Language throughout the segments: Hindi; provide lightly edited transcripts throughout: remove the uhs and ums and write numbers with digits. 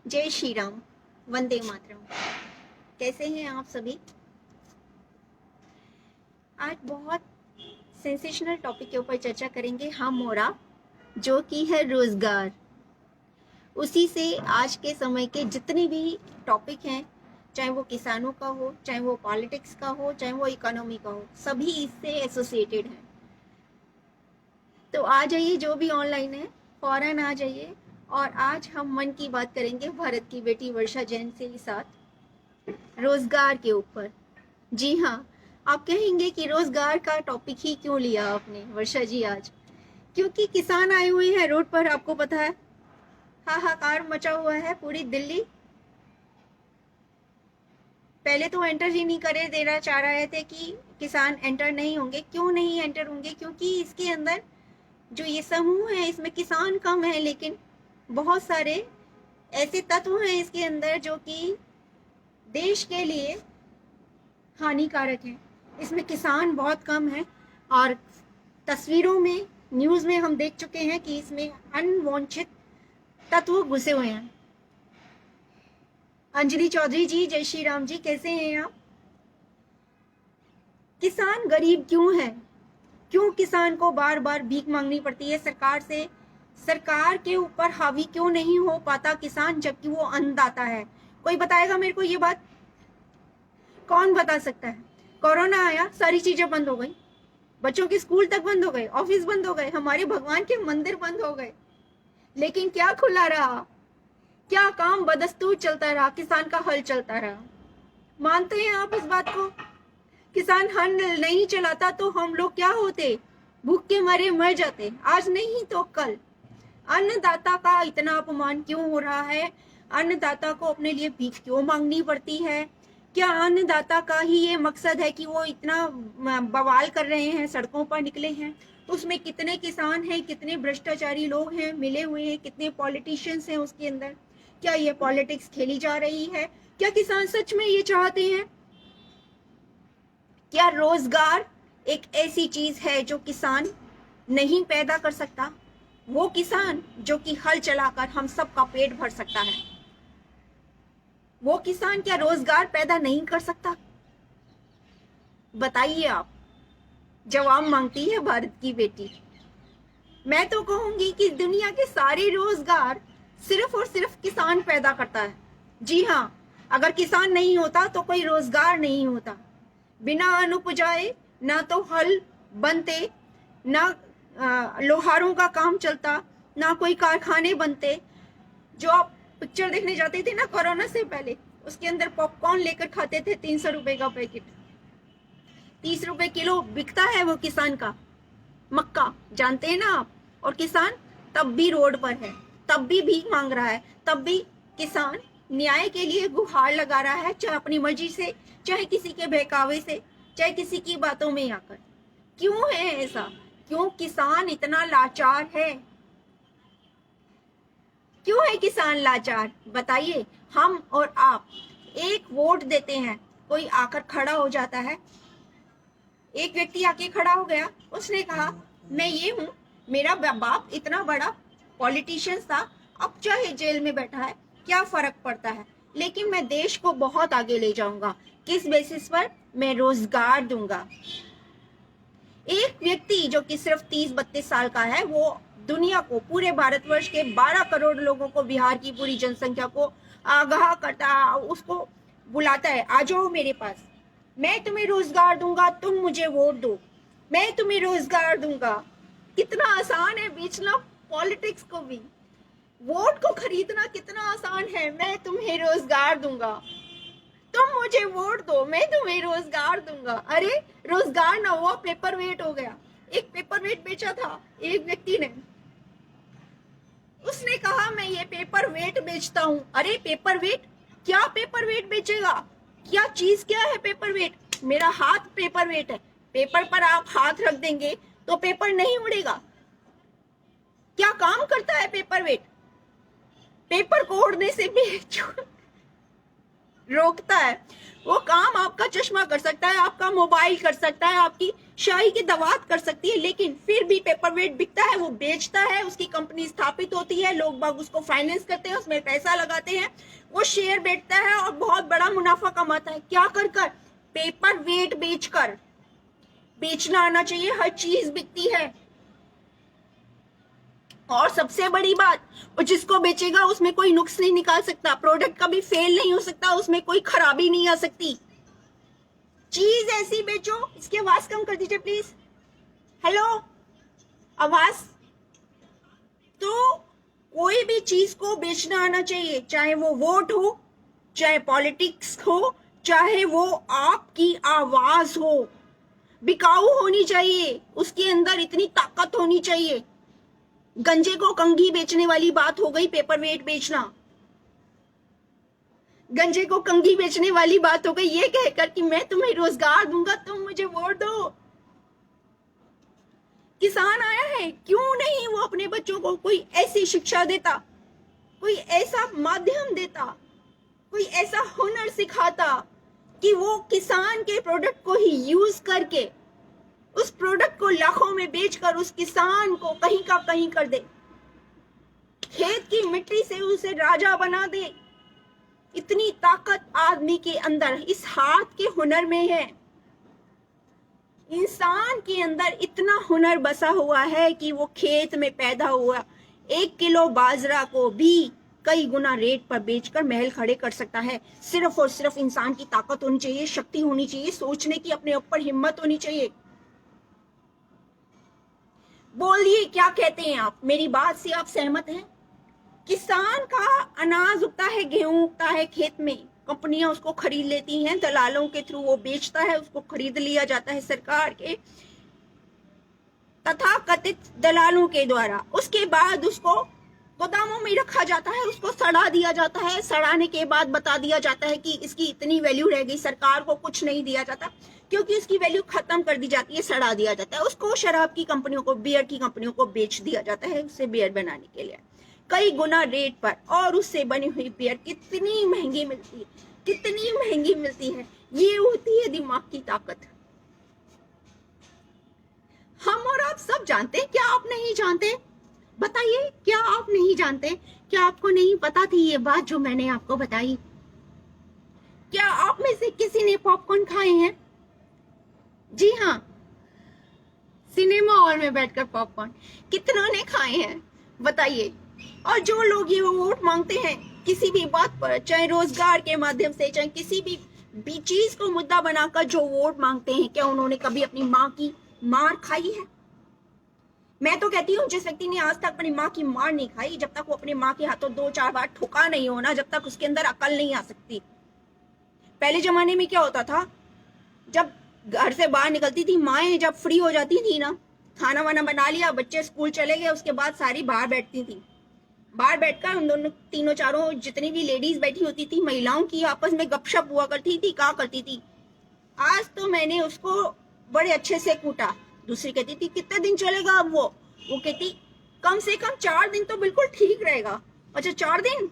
जय श्री राम, वंदे मातरम। कैसे हैं आप सभी? आज बहुत सेंसेशनल टॉपिक के ऊपर चर्चा करेंगे हम और आप, जो कि है रोजगार। उसी से आज के समय के जितने भी टॉपिक हैं, चाहे वो किसानों का हो, चाहे वो पॉलिटिक्स का हो, चाहे वो इकोनॉमी का हो, सभी इससे एसोसिएटेड हैं। तो आ जाइए, जो भी ऑनलाइन है फौरन आ जाइए। और आज हम मन की बात करेंगे भारत की बेटी वर्षा जैन के साथ रोजगार के ऊपर। जी हाँ, आप कहेंगे कि रोजगार का टॉपिक ही क्यों लिया आपने वर्षा जी आज? क्योंकि किसान आए हुए हैं रोड पर, आपको पता है, हाहाकार मचा हुआ है पूरी दिल्ली। पहले तो एंटर ही नहीं करे देना चाह रहे थे कि किसान एंटर नहीं होंगे। क्यों नहीं एंटर होंगे? क्योंकि इसके अंदर जो ये समूह है, इसमें किसान कम है, लेकिन बहुत सारे ऐसे तत्व हैं इसके अंदर जो कि देश के लिए हानिकारक है। इसमें किसान बहुत कम है और तस्वीरों में, न्यूज में हम देख चुके हैं कि इसमें अनवांछित तत्व घुसे हुए हैं। अंजलि चौधरी जी, जय श्री राम जी, कैसे हैं आप? किसान गरीब क्यों है? क्यों किसान को बार बार भीख मांगनी पड़ती है सरकार से? सरकार के ऊपर हावी क्यों नहीं हो पाता किसान, जबकि वो अन्नदाता है? कोई बताएगा मेरे को ये बात? कौन बता सकता है? कोरोना आया, सारी चीजें बंद हो गई, बच्चों के स्कूल तक बंद हो गए, ऑफिस बंद हो गए, हमारे भगवान के मंदिर बंद हो गए, लेकिन क्या खुला रहा? क्या काम बदस्तूर चलता रहा? किसान का हल चलता रहा। मानते हैं आप इस बात को? किसान हल नहीं चलाता तो हम लोग क्या होते? भूख के मारे मर जाते, आज नहीं तो कल। अन्नदाता का इतना अपमान क्यों हो रहा है? अन्नदाता को अपने लिए भीख क्यों मांगनी पड़ती है? क्या अन्नदाता का ही ये मकसद है कि वो इतना बवाल कर रहे हैं, सड़कों पर निकले हैं? उसमें कितने किसान हैं, कितने भ्रष्टाचारी लोग हैं मिले हुए हैं, कितने पॉलिटिशियंस हैं उसके अंदर? क्या ये पॉलिटिक्स खेली जा रही है? क्या किसान सच में ये चाहते हैं? क्या रोजगार एक ऐसी चीज है जो किसान नहीं पैदा कर सकता? वो किसान जो कि हल चलाकर हम सबका पेट भर सकता है, वो किसान क्या रोजगार पैदा नहीं कर सकता? बताइए आप। जवाब मांगती है भारत की बेटी। मैं तो कहूंगी कि दुनिया के सारे रोजगार सिर्फ और सिर्फ किसान पैदा करता है। जी हाँ, अगर किसान नहीं होता तो कोई रोजगार नहीं होता। बिना अन्न उपजाए ना तो हल बनते, ना लोहारों का काम चलता, ना कोई कारखाने बनते। जो आप पिक्चर देखने जाते थे ना कोरोना से पहले, उसके अंदर पॉपकॉर्न लेकर खाते थे, 300 रुपए का पैकेट, 30 रुपए किलो बिकता है वो किसान का मक्का, जानते हैं ना आप? और किसान तब भी रोड पर है, तब भी भीख मांग रहा है, तब भी किसान न्याय के लिए गुहार लगा रहा है, चाहे अपनी मर्जी से, चाहे किसी के बहकावे से, चाहे किसी की बातों में आकर। क्यों है ऐसा? क्यों किसान इतना लाचार है? क्यों है किसान लाचार? बताइए। हम और आप एक वोट देते हैं, कोई आकर खड़ा हो जाता है, एक व्यक्ति आके खड़ा हो गया, उसने कहा मैं ये हूं, मेरा बाप इतना बड़ा पॉलिटिशियन था, अब चाहे जेल में बैठा है, क्या फर्क पड़ता है, लेकिन मैं देश को बहुत आगे ले जाऊंगा। किस बेसिस पर? मैं रोजगार दूंगा। एक व्यक्ति जो कि सिर्फ 30-32 साल का है, वो दुनिया को, पूरे भारतवर्ष के 12 करोड़ लोगों को, बिहार की पूरी जनसंख्या को आगाह करता, उसको बुलाता है, आ जाओ मेरे पास, मैं तुम्हें रोजगार दूंगा, तुम मुझे वोट दो, मैं तुम्हें रोजगार दूंगा। कितना आसान है बेचना पॉलिटिक्स को भी। वोट को खरीदना कितना आसान है। मैं तुम्हें रोजगार दूंगा, तुम मुझे वोट दो, मैं तुम्हें रोजगार दूंगा। अरे रोजगार ना हुआ, पेपर वेट हो गया। एक पेपर वेट बेचा था एक व्यक्ति ने, उसने कहा मैं ये पेपर वेट बेचता हूं। अरे पेपर वेट? क्या पेपर वेट बेचेगा? क्या चीज, क्या है पेपर वेट? मेरा हाथ पेपर वेट है, पेपर पर आप हाथ रख देंगे तो पेपर नहीं उड़ेगा। क्या काम करता है पेपर वेट? पेपर को उड़ने से भी रोकता है। वो काम आपका चश्मा कर सकता है, आपका मोबाइल कर सकता है, आपकी शाही की दवात कर सकती है, लेकिन फिर भी पेपर वेट बिकता है, वो बेचता है, उसकी कंपनी स्थापित होती है, लोग बाग उसको फाइनेंस करते हैं, उसमें पैसा लगाते हैं, वो शेयर बेचता है और बहुत बड़ा मुनाफा कमाता है। क्या कर कर? पेपर वेट बेचकर। बेचना आना चाहिए, हर चीज बिकती है। और सबसे बड़ी बात, वो जिसको बेचेगा उसमें कोई नुक्स नहीं निकाल सकता, प्रोडक्ट कभी फेल नहीं हो सकता, उसमें कोई खराबी नहीं आ सकती। चीज ऐसी बेचो। इसकी आवाज कम कर दीजिए प्लीज। हेलो, आवाज। तो कोई भी चीज को बेचना आना चाहिए, चाहे वो वोट हो, चाहे पॉलिटिक्स हो, चाहे वो आपकी आवाज हो। बिकाऊ होनी चाहिए, उसके अंदर इतनी ताकत होनी चाहिए। गंजे को कंघी बेचने वाली बात हो गई पेपर वेट बेचना। गंजे को कंघी बेचने वाली बात हो गई ये कहकर कि मैं तुम्हें रोजगार दूंगा, तुम मुझे वोट दो। किसान आया है, क्यों नहीं वो अपने बच्चों को कोई ऐसी शिक्षा देता, कोई ऐसा माध्यम देता, कोई ऐसा हुनर सिखाता कि वो किसान के प्रोडक्ट को ही यूज करके उस प्रोडक्ट को लाखों में बेचकर उस किसान को कहीं का कहीं कर दे, खेत की मिट्टी से उसे राजा बना दे। इतनी ताकत आदमी के अंदर, इस हाथ के हुनर में है। इंसान के अंदर इतना हुनर बसा हुआ है कि वो खेत में पैदा हुआ 1 किलो बाजरा को भी कई गुना रेट पर बेचकर महल खड़े कर सकता है। सिर्फ और सिर्फ इंसान की ताकत होनी चाहिए, शक्ति होनी चाहिए, सोचने की अपने ऊपर हिम्मत होनी चाहिए। बोलिए क्या कहते हैं आप, मेरी बात से आप सहमत हैं? किसान का अनाज उगता है, गेहूं उगता है खेत में, कंपनियां उसको खरीद लेती हैं, दलालों के थ्रू वो बेचता है, उसको खरीद लिया जाता है सरकार के तथाकथित दलालों के द्वारा। उसके बाद उसको गोदामों में रखा जाता है, उसको सड़ा दिया जाता है। सड़ाने के बाद बता दिया जाता है कि इसकी इतनी वैल्यू रह गई। सरकार को कुछ नहीं दिया जाता क्योंकि उसकी वैल्यू खत्म कर दी जाती है, सड़ा दिया जाता है। उसको शराब की कंपनियों को, बियर की कंपनियों को बेच दिया जाता है, उससे बियर बनाने के लिए कई गुना रेट पर। और उससे बनी हुई बियर कितनी महंगी मिलती है, कितनी महंगी मिलती है। ये होती है दिमाग की ताकत। हम और आप सब जानते हैं, क्या आप नहीं जानते? बताइए, क्या आप नहीं जानते? क्या आपको नहीं पता थी ये बात जो मैंने आपको बताई? क्या आप में से किसी ने पॉपकॉर्न खाए हैं? जी हाँ, सिनेमा हॉल में बैठकर पॉपकॉर्न कितनों ने खाए हैं बताइए? और जो लोग ये वोट मांगते हैं किसी भी बात पर, चाहे रोजगार के माध्यम से, चाहे किसी भी चीज को मुद्दा बनाकर जो वोट मांगते हैं, क्या उन्होंने कभी अपनी माँ की मार खाई है? मैं तो कहती हूँ जिस व्यक्ति ने आज तक अपनी माँ की मार नहीं खाई, जब तक वो अपने माँ के हाथों 2-4 बार ठुका नहीं होना, जब तक उसके अंदर अकल नहीं आ सकती। पहले जमाने में क्या होता था, जब घर से बाहर निकलती थी माएं, जब फ्री हो जाती थी ना, खाना वाना बना लिया, बच्चे स्कूल चले गए, उसके बाद सारी बाहर बैठती थी। बाहर बैठकर उन दोनों तीनों चारों जितनी भी लेडीज बैठी होती थी, महिलाओं की आपस में गपशप हुआ करती थी। क्या करती थी, आज तो मैंने उसको बड़े अच्छे से कूटा। दूसरी कहती थी कितने दिन चलेगा अब वो कहती कम से कम 4 दिन तो बिल्कुल ठीक रहेगा। अच्छा 4 दिन,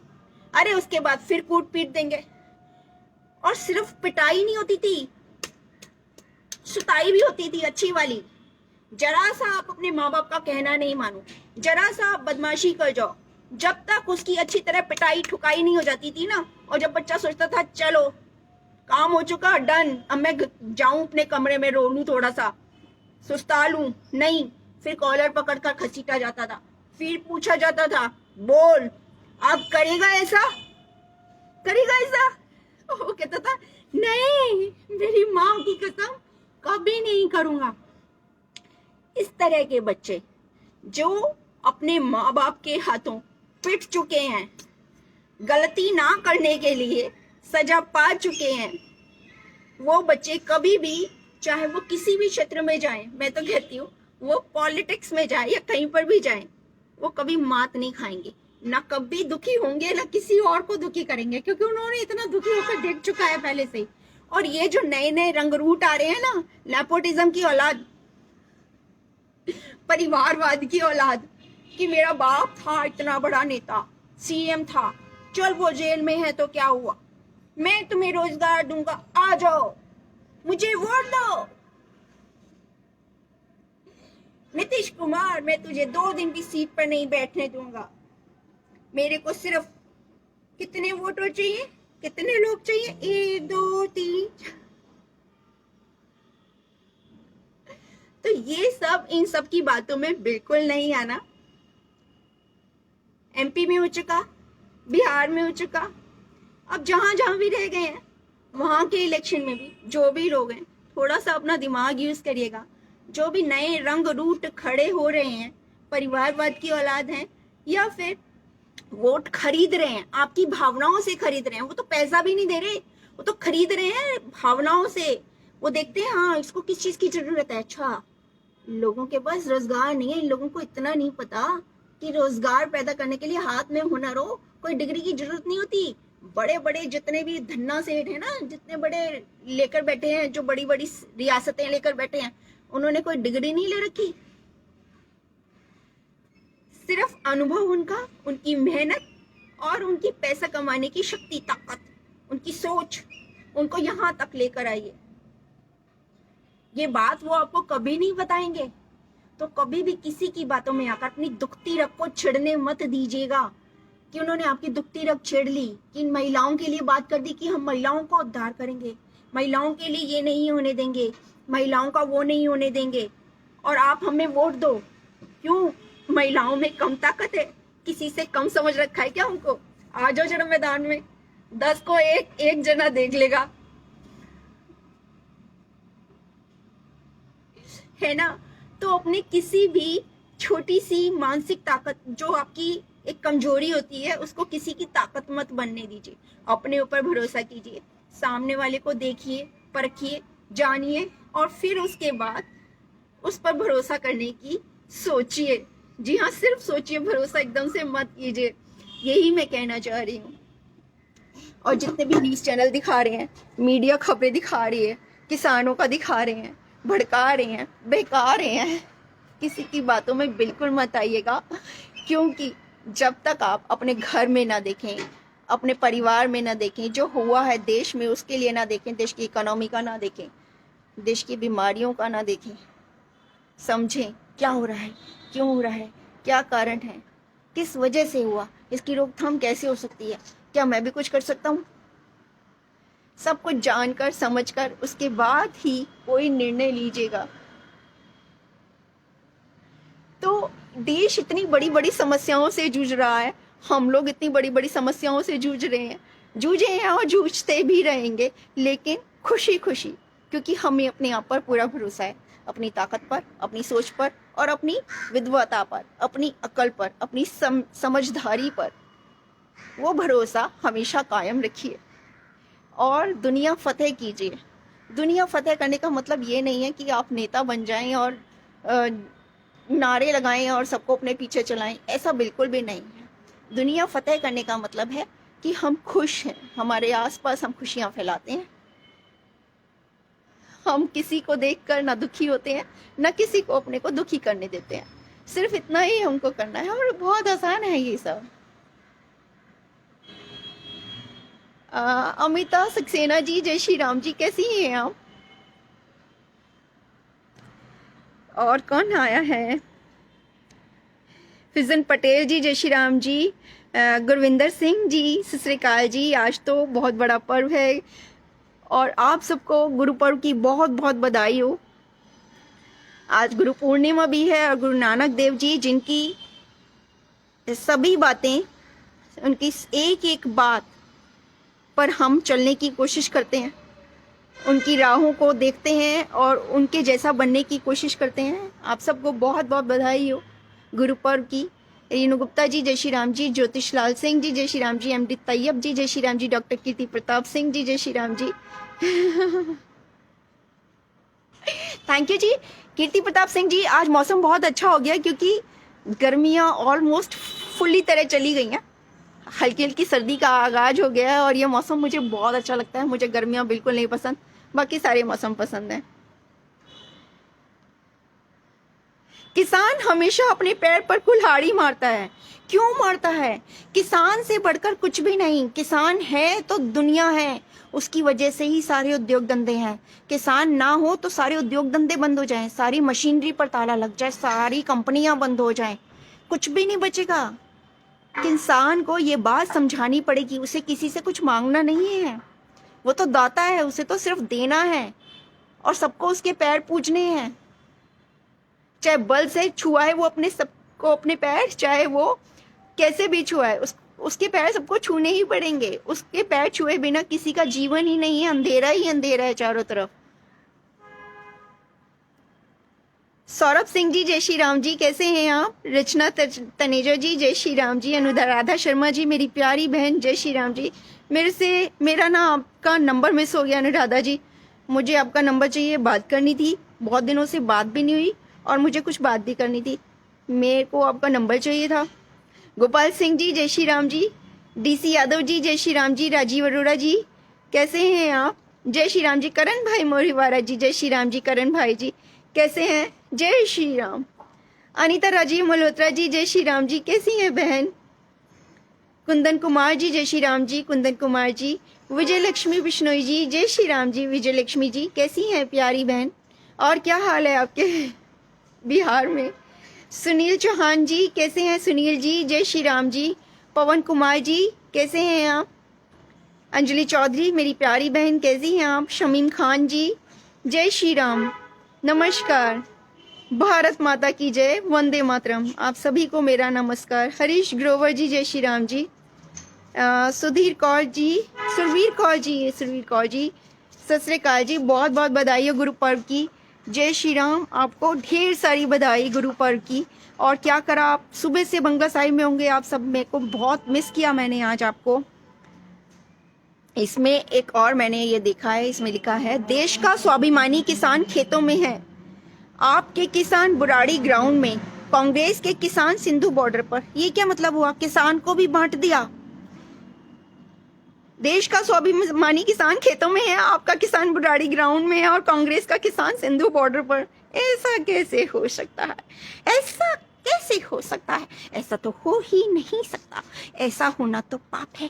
अरे उसके बाद फिर कूट पीट देंगे। और सिर्फ पिटाई नहीं होती थी, सुताई भी होती थी अच्छी वाली। जरा सा आप अपने माँ बाप का कहना नहीं मानो, जरा सा आप बदमाशी कर जाओ, जब तक उसकी अच्छी तरह पिटाई ठुकाई नहीं हो जाती थी ना, और जब बच्चा सोचता था चलो काम हो चुका, डन, अब मैं जाऊं अपने कमरे में, रो लूं, थोड़ा सा सुस्ता लूं, नहीं, फिर कॉलर पकड़कर खसीटा जाता था, फिर पूछा जाता था बोल अब करेगा ऐसा, करेगा ऐसा? वो कहता था नहीं, मेरी माँ की कसम कभी नहीं करूंगा। इस तरह के बच्चे जो अपने माँ बाप के हाथों पिट चुके हैं, गलती ना करने के लिए सजा पा चुके हैं, वो बच्चे कभी भी, चाहे वो किसी भी क्षेत्र में जाएं, मैं तो कहती हूँ वो पॉलिटिक्स में जाए या कहीं पर भी जाएं, वो कभी मात नहीं खाएंगे, ना कभी दुखी होंगे, ना किसी और को दुखी करेंगे, क्योंकि उन्होंने इतना दुखी होकर देख चुका है पहले से ही। और ये जो नए नए रंगरूट आ रहे हैं ना, नेपोटिज्म की औलाद, परिवारवाद की औलाद, कि मेरा बाप था इतना बड़ा नेता, सीएम था, चल वो जेल में है तो क्या हुआ, मैं तुम्हें रोजगार दूंगा, आ जाओ, मुझे वोट दो। नीतीश कुमार, मैं तुझे 2 दिन भी सीट पर नहीं बैठने दूंगा। मेरे को सिर्फ कितने वोटर चाहिए, कितने लोग चाहिए, 1 2 3। तो ये सब इन सब की बातों में बिल्कुल नहीं आना। एमपी में हो चुका, बिहार में हो चुका, अब जहां जहां भी रह गए हैं वहां के इलेक्शन में भी जो भी लोग हैं, थोड़ा सा अपना दिमाग यूज करिएगा। जो भी नए रंग रूट खड़े हो रहे हैं, परिवारवाद की औलाद हैं या फिर वोट खरीद रहे हैं, आपकी भावनाओं से खरीद रहे हैं। वो तो पैसा भी नहीं दे रहे, वो तो खरीद रहे हैं भावनाओं से। वो देखते हैं हाँ इसको किस चीज की जरूरत है। अच्छा, लोगों के पास रोजगार नहीं है, इन लोगों को इतना नहीं पता कि रोजगार पैदा करने के लिए हाथ में हुनर हो, कोई डिग्री की जरूरत नहीं होती। बड़े बड़े जितने भी धन्ना सेठ है ना, जितने बड़े लेकर बैठे हैं, जो बड़ी बड़ी रियासतें लेकर बैठे हैं, उन्होंने कोई डिग्री नहीं ले रखी। सिर्फ अनुभव उनका, उनकी मेहनत और उनकी पैसा कमाने की शक्ति, ताकत, उनकी सोच उनको यहां तक लेकर आई है। ये बात वो आपको कभी नहीं बताएंगे। तो कभी भी किसी की बातों में आकर अपनी दुखती रग को छिड़ने मत दीजिएगा कि उन्होंने आपकी दुखती रग छेड़ ली, कि इन महिलाओं के लिए बात कर दी कि हम महिलाओं का उद्धार करेंगे, महिलाओं के लिए ये नहीं होने देंगे, महिलाओं का वो नहीं होने देंगे, और आप हमें वोट दो। क्यों? महिलाओं में कम ताकत है? किसी से कम समझ रखा है क्या उनको? आ जाओ जरा मैदान में, 10 को एक जना देख लेगा, है ना? तो अपनी किसी भी छोटी सी मानसिक ताकत, जो आपकी एक कमजोरी होती है, उसको किसी की ताकत मत बनने दीजिए। अपने ऊपर भरोसा कीजिए, सामने वाले को देखिए, परखिए, जानिए, और फिर उसके बाद उस पर भरोसा करने की सोचिए। जी हाँ, सिर्फ सोचिए, भरोसा एकदम से मत कीजिए। यही मैं कहना चाह रही हूँ। और जितने भी न्यूज चैनल दिखा रहे हैं, मीडिया खबरें दिखा रही है, किसानों का दिखा रहे हैं, भड़का रहे हैं, बहका रहे हैं, किसी की बातों में बिल्कुल मत आइएगा। क्योंकि जब तक आप अपने घर में ना देखें, अपने परिवार में ना देखें, जो हुआ है देश में उसके लिए ना देखें, देश की इकोनॉमी का ना देखें, देश की बीमारियों का ना देखें, समझें क्या हो रहा है, क्यों हो रहा है, क्या कारण है, किस वजह से हुआ, इसकी रोकथाम कैसे हो सकती है, क्या मैं भी कुछ कर सकता हूँ, सब कुछ जानकर समझकर उसके बाद ही कोई निर्णय लीजिएगा। तो देश इतनी बड़ी बड़ी समस्याओं से जूझ रहा है, हम लोग इतनी बड़ी बड़ी समस्याओं से जूझ रहे हैं, जूझे हैं और जूझते भी रहेंगे, लेकिन खुशी खुशी, क्योंकि हमें अपने आप पर पूरा भरोसा है, अपनी ताकत पर, अपनी सोच पर, और अपनी विद्वता पर, अपनी अकल पर, अपनी समझदारी पर। वो भरोसा हमेशा कायम रखिए और दुनिया फतेह कीजिए। दुनिया फतेह करने का मतलब ये नहीं है कि आप नेता बन जाएं और नारे लगाएं और सबको अपने पीछे चलाएं, ऐसा बिल्कुल भी नहीं है। दुनिया फतेह करने का मतलब है कि हम खुश हैं, हमारे आसपास हम खुशियां फैलाते हैं, हम किसी को देखकर ना दुखी होते हैं, ना किसी को अपने को दुखी करने देते हैं। सिर्फ इतना ही हमको करना है और बहुत आसान है ये सब। अमिता सक्सेना जी, जय श्री राम जी, कैसी हैं आप? और कौन आया है? फिजन पटेल जी, जय श्री राम जी। गुरविंदर सिंह जी, सत श्री अकाल जी। आज तो बहुत बड़ा पर्व है और आप सबको गुरु पर्व की बहुत बहुत बधाई हो। आज गुरु पूर्णिमा भी है और गुरु नानक देव जी, जिनकी सभी बातें, उनकी एक एक बात पर हम चलने की कोशिश करते हैं, उनकी राहों को देखते हैं और उनके जैसा बनने की कोशिश करते हैं। आप सबको बहुत बहुत बधाई हो गुरु पर्व की। रेणु गुप्ता जी, जय श्री राम जी। ज्योतिष लाल सिंह जी, जय श्री राम जी। एमडी तैयब जी, जय श्री राम जी। डॉक्टर कीर्ति प्रताप सिंह जी, जय श्री राम जी। थैंक यू जी। कीर्ति प्रताप सिंह जी, आज मौसम बहुत अच्छा हो गया क्योंकि गर्मियाँ ऑलमोस्ट फुल्ली तरह चली गई हैं, हल्की हल्की सर्दी का आगाज हो गया है और ये मौसम मुझे बहुत अच्छा लगता है। मुझे गर्मियाँ बिल्कुल नहीं पसंद, बाकी सारे मौसम पसंद हैं। किसान हमेशा अपने पैर पर कुल्हाड़ी मारता है। क्यों मारता है? किसान से बढ़कर कुछ भी नहीं। किसान है तो दुनिया है, उसकी वजह से ही सारे उद्योग धंधे हैं। किसान ना हो तो सारे उद्योग धंधे बंद हो जाएं, सारी मशीनरी पर ताला लग जाए, सारी कंपनियां बंद हो जाएं, कुछ भी नहीं बचेगा। किसान को ये बात समझानी पड़ेगी, उसे किसी से कुछ मांगना नहीं है, वो तो दाता है, उसे तो सिर्फ देना है और सबको उसके पैर पूजने हैं। चाहे बल से छुआए वो अपने सबको अपने पैर, चाहे वो कैसे भी छुआए, उसके पैर सबको छूने ही पड़ेंगे। उसके पैर छुए बिना किसी का जीवन ही नहीं है, अंधेरा ही अंधेरा है चारों तरफ। सौरभ सिंह जी जय श्री राम जी, कैसे हैं आप? रचना तनेजा जी जय श्री राम जी। अनुराधा शर्मा जी मेरी प्यारी बहन जय श्री राम जी। मेरा ना आपका नंबर मिस हो गया अनुराधा जी, मुझे आपका नंबर चाहिए, बात करनी थी, बहुत दिनों से बात भी नहीं हुई और मुझे कुछ बात भी करनी थी, मेरे को आपका नंबर चाहिए था। गोपाल सिंह जी जय श्री राम जी। डीसी यादव जी जय श्री राम जी। राजीव अरोड़ा जी कैसे हैं आप? जय श्री राम जी। करण भाई मोरीवाला जी जय श्री राम जी। करण भाई जी कैसे हैं? जय श्री राम। अनीता राजीव मल्होत्रा जी जय श्री राम जी, कैसी हैं बहन? कुंदन कुमार जी जय श्री राम जी। कुंदन कुमार जी। विजय लक्ष्मी बिश्नोई जी जय श्री राम जी। विजय लक्ष्मी जी कैसी हैं प्यारी बहन? और क्या हाल है आपके बिहार में? सुनील चौहान जी कैसे हैं? सुनील जी जय श्री राम जी। पवन कुमार जी कैसे हैं आप? अंजलि चौधरी मेरी प्यारी बहन कैसी हैं आप? शमीम खान जी जय श्री राम, नमस्कार। भारत माता की जय, वंदे मातरम। आप सभी को मेरा नमस्कार। हरीश ग्रोवर जी जय श्री राम जी। सुधीर कौर जी, सुरवीर कौर जी सत श्री अकाल जी, बहुत बहुत बधाई हो गुरु पर्व की। जय श्री राम, आपको ढेर सारी बधाई गुरु पर्व की। और क्या करा, आप सुबह से बंगा साहिब में होंगे आप सब, मेरे को बहुत मिस किया मैंने आज आपको। इसमें एक और मैंने ये देखा है, इसमें लिखा है देश का स्वाभिमानी किसान खेतों में है, आपके किसान बुराड़ी ग्राउंड में, कांग्रेस के किसान सिंधु बॉर्डर पर। ये क्या मतलब हुआ? किसान को भी बांट दिया। देश का स्वाभिमानी किसान खेतों में है, आपका किसान बुराड़ी ग्राउंड में है और कांग्रेस का किसान सिंधु बॉर्डर पर। ऐसा कैसे हो सकता है? ऐसा कैसे हो सकता है? ऐसा तो हो ही नहीं सकता, ऐसा होना तो पाप है।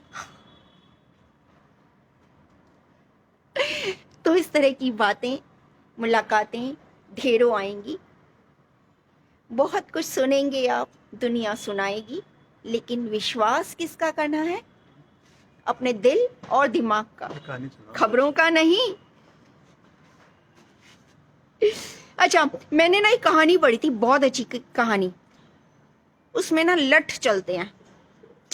तो इस तरह की बातें, मुलाकातें ढेरों आएंगी, बहुत कुछ सुनेंगे आप, दुनिया सुनाएगी, लेकिन विश्वास किसका करना है? अपने दिल और दिमाग का, खबरों का नहीं। अच्छा, मैंने ना एक कहानी पढ़ी थी, बहुत अच्छी कहानी। उसमें ना लठ चलते हैं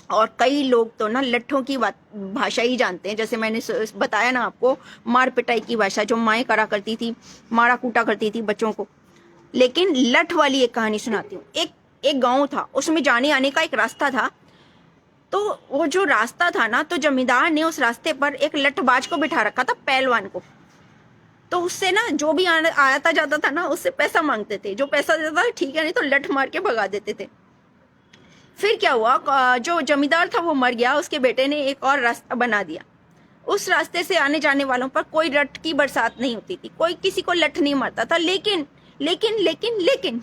और कई लोग तो ना लट्ठों की भाषा ही जानते हैं। जैसे मैंने बताया ना आपको, मार पिटाई की भाषा जो माएँ करा करती थी, मारा कूटा करती थी बच्चों को। लेकिन लठ वाली एक कहानी सुनाती हूँ। एक गांव था, उसमें जाने आने का एक रास्ता था। तो वो जो रास्ता था ना, तो जमींदार ने उस रास्ते पर एक लठबाज को बिठा रखा था, पहलवान को। तो उससे ना जो भी आता जाता था ना, उससे पैसा मांगते थे। जो पैसा देता था ठीक है, नहीं तो लठ मार के भगा देते थे। फिर क्या हुआ, जो जमींदार था वो मर गया, उसके बेटे ने एक और रास्ता बना दिया। उस रास्ते से आने जाने वालों पर कोई लठ की बरसात नहीं होती थी, कोई किसी को लठ नहीं मारता था। लेकिन लेकिन लेकिन लेकिन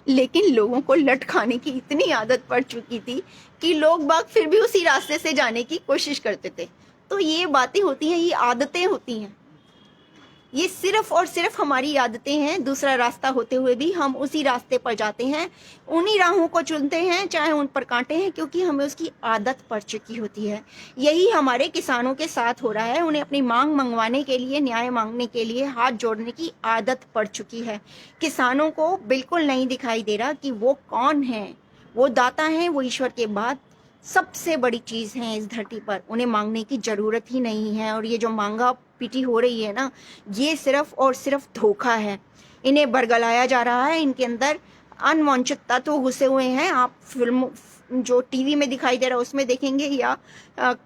लेकिन लोगों को लठ खाने की इतनी आदत पड़ चुकी थी कि लोग बाग फिर भी उसी रास्ते से जाने की कोशिश करते थे। तो ये बातें होती हैं, ये आदतें होती हैं, ये सिर्फ और सिर्फ हमारी आदतें हैं। दूसरा रास्ता होते हुए भी हम उसी रास्ते पर जाते हैं, उन्हीं राहों को चुनते हैं, चाहे उन पर कांटे हैं, क्योंकि हमें उसकी आदत पड़ चुकी होती है। यही हमारे किसानों के साथ हो रहा है। उन्हें अपनी मांग मंगवाने के लिए, न्याय मांगने के लिए हाथ जोड़ने की आदत पड़ चुकी है। किसानों को बिल्कुल नहीं दिखाई दे रहा कि वो कौन है। वो दाता हैं, वो ईश्वर के बाद सबसे बड़ी चीज़ है इस धरती पर। उन्हें मांगने की ज़रूरत ही नहीं है। और ये जो मांगा पीटी हो रही है ना, ये सिर्फ और सिर्फ धोखा है। इन्हें बरगलाया जा रहा है, इनके अंदर अनवांछित तत्व घुसे हुए हैं। आप फिल्म जो टीवी में दिखाई दे रहा है उसमें देखेंगे, या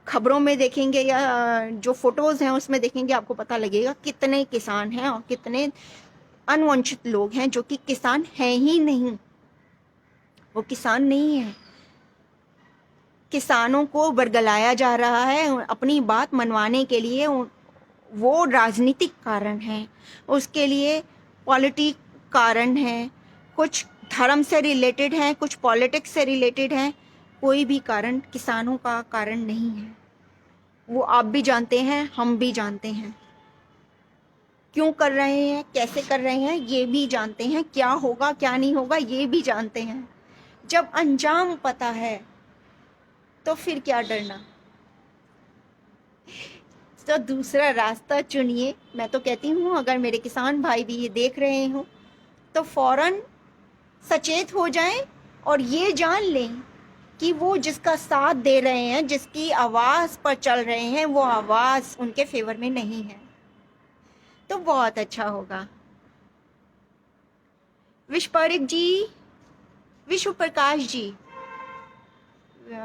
खबरों में देखेंगे, या जो फोटोज़ हैं उसमें देखेंगे, आपको पता लगेगा कितने किसान हैं और कितने अनवांछित लोग हैं जो कि किसान हैं ही नहीं। वो किसान नहीं है। किसानों को बरगलाया जा रहा है अपनी बात मनवाने के लिए। वो राजनीतिक कारण है, उसके लिए पॉलिटिक कारण है, कुछ धर्म से रिलेटेड हैं, कुछ पॉलिटिक्स से रिलेटेड हैं। कोई भी कारण किसानों का कारण नहीं है। वो आप भी जानते हैं, हम भी जानते हैं। क्यों कर रहे हैं, कैसे कर रहे हैं, ये भी जानते हैं। क्या होगा क्या नहीं होगा ये भी जानते हैं। जब अंजाम पता है तो फिर क्या डरना। तो दूसरा रास्ता चुनिए। मैं तो कहती हूँ अगर मेरे किसान भाई भी ये देख रहे हो तो फौरन सचेत हो जाएं और ये जान लें कि वो जिसका साथ दे रहे हैं, जिसकी आवाज़ पर चल रहे हैं, वो आवाज़ उनके फेवर में नहीं है। तो बहुत अच्छा होगा। विश्वपरिक जी, विश्व प्रकाश जी,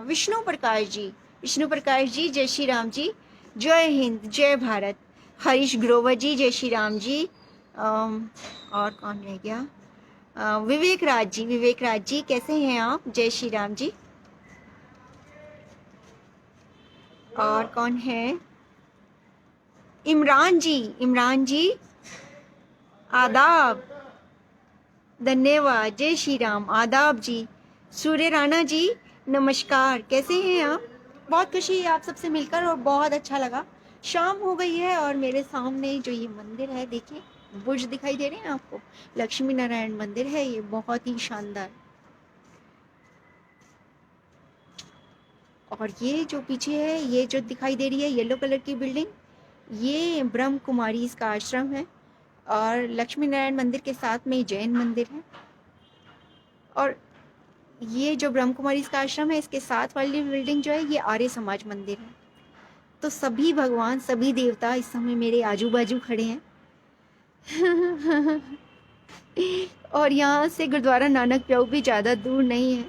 विष्णु प्रकाश जी, विष्णु प्रकाश जी, जय श्री राम जी, जय हिंद, जय भारत। हरीश ग्रोवर जी, जय श्री राम जी। और कौन रह गया? विवेक राज जी, विवेक राज जी कैसे हैं आप? जय श्री राम जी। और कौन है? इमरान जी, इमरान जी आदाब, धन्यवाद, जय श्री राम, आदाब जी। सूर्य राणा जी नमस्कार, कैसे हैं आप? बहुत खुशी है आप सबसे मिलकर और बहुत अच्छा लगा। शाम हो गई है और मेरे सामने जो ये मंदिर है, देखिए बुर्ज दिखाई दे रहे हैं आपको, लक्ष्मी नारायण मंदिर है ये, बहुत ही शानदार। और ये जो पीछे है, ये जो दिखाई दे रही है येलो कलर की बिल्डिंग, ये ब्रह्म कुमारी इसका आश्रम है। और लक्ष्मी नारायण मंदिर के साथ में जैन मंदिर है। और ये जो ब्रह्म कुमारी इसका आश्रम है, इसके साथ वाली बिल्डिंग जो है, ये आर्य समाज मंदिर है। तो सभी भगवान, सभी देवता इस समय मेरे आजू बाजू खड़े हैं। और यहाँ से गुरुद्वारा नानक प्याऊ भी ज़्यादा दूर नहीं है,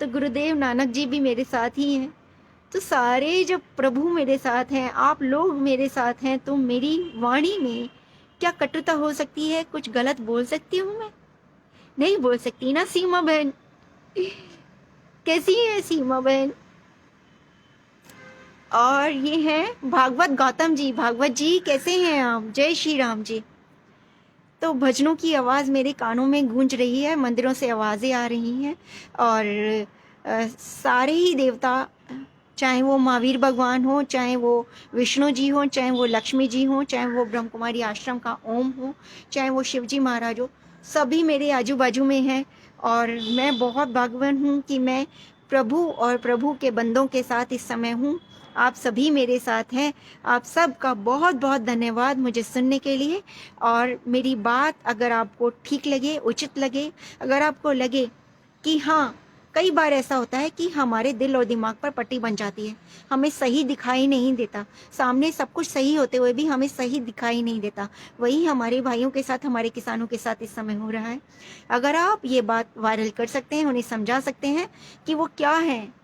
तो गुरुदेव नानक जी भी मेरे साथ ही हैं। तो सारे जब प्रभु मेरे साथ हैं, आप लोग मेरे साथ हैं, तो मेरी वाणी में क्या कटुता हो सकती है? कुछ गलत बोल सकती हूँ मैं? नहीं बोल सकती ना सीमा बहन? कैसी है सीमा बहन? और ये हैं भागवत गौतम जी, भागवत जी कैसे हैं आप? जय श्री राम जी। तो भजनों की आवाज़ मेरे कानों में गूंज रही है, मंदिरों से आवाज़ें आ रही हैं। और सारे ही देवता, चाहे वो महावीर भगवान हो, चाहे वो विष्णु जी हो, चाहे वो लक्ष्मी जी हो, चाहे वो ब्रह्म कुमारी आश्रम का ओम हो, चाहे वो शिव जी महाराज हो, सभी मेरे आजू बाजू में हैं। और मैं बहुत भाग्यवान हूँ कि मैं प्रभु और प्रभु के बंदों के साथ इस समय हूँ। आप सभी मेरे साथ हैं। आप सबका बहुत बहुत धन्यवाद मुझे सुनने के लिए। और मेरी बात अगर आपको ठीक लगे, उचित लगे, अगर आपको लगे कि हाँ, कई बार ऐसा होता है कि हमारे दिल और दिमाग पर पट्टी बन जाती है, हमें सही दिखाई नहीं देता, सामने सब कुछ सही होते हुए भी हमें सही दिखाई नहीं देता। वही हमारे भाइयों के साथ, हमारे किसानों के साथ इस समय हो रहा है। अगर आप ये बात वायरल कर सकते हैं, उन्हें समझा सकते हैं कि वो क्या है,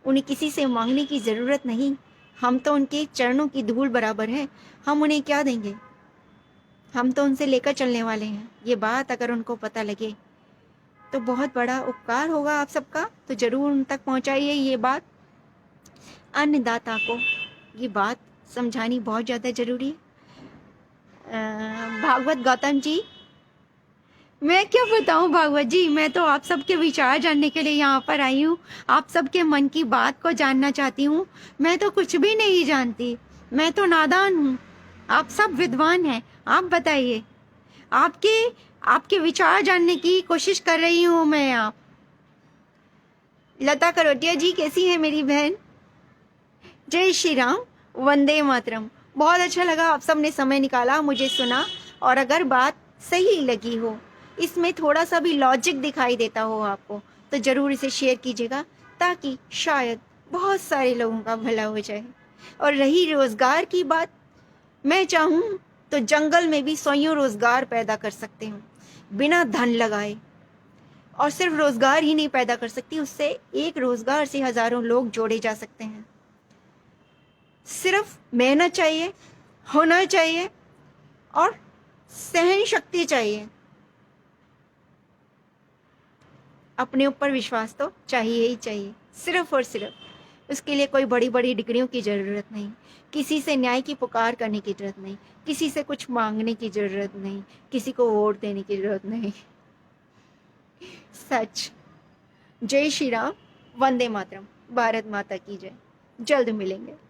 उन्हें किसी से मांगने की ज़रूरत नहीं, हम तो उनके चरणों की धूल बराबर हैं, हम उन्हें क्या देंगे, हम तो उनसे लेकर चलने वाले हैं। ये बात अगर उनको पता लगे तो बहुत बड़ा उपकार होगा आप सबका। तो ज़रूर उन तक पहुंचाइए ये बात। अन्नदाता को ये बात समझानी बहुत ज़्यादा ज़रूरी है। भागवत गौतम जी, मैं क्या बताऊं भागवत जी, मैं तो आप सबके विचार जानने के लिए यहाँ पर आई हूँ, आप सबके मन की बात को जानना चाहती हूँ। मैं तो कुछ भी नहीं जानती, मैं तो नादान हूँ, आप सब विद्वान हैं। आप बताइए, आपके आपके विचार जानने की कोशिश कर रही हूँ मैं। आप लता करोटिया जी कैसी है मेरी बहन? जय श्री राम, वंदे मातरम। बहुत अच्छा लगा आप सब ने समय निकाला, मुझे सुना। और अगर बात सही लगी हो, इसमें थोड़ा सा भी लॉजिक दिखाई देता हो आपको, तो ज़रूर इसे शेयर कीजिएगा, ताकि शायद बहुत सारे लोगों का भला हो जाए। और रही रोज़गार की बात, मैं चाहूँ तो जंगल में भी स्वयं रोज़गार पैदा कर सकते हूँ बिना धन लगाए। और सिर्फ रोज़गार ही नहीं पैदा कर सकती, उससे एक रोज़गार से हज़ारों लोग जोड़े जा सकते हैं। सिर्फ मेहनत चाहिए, होना चाहिए और सहन शक्ति चाहिए। अपने ऊपर विश्वास तो चाहिए ही चाहिए, सिर्फ और सिर्फ। उसके लिए कोई बड़ी बड़ी डिग्रियों की ज़रूरत नहीं, किसी से न्याय की पुकार करने की ज़रूरत नहीं, किसी से कुछ मांगने की ज़रूरत नहीं, किसी को वोट देने की ज़रूरत नहीं। सच। जय श्री राम, वंदे मातरम, भारत माता की जय। जल्द मिलेंगे।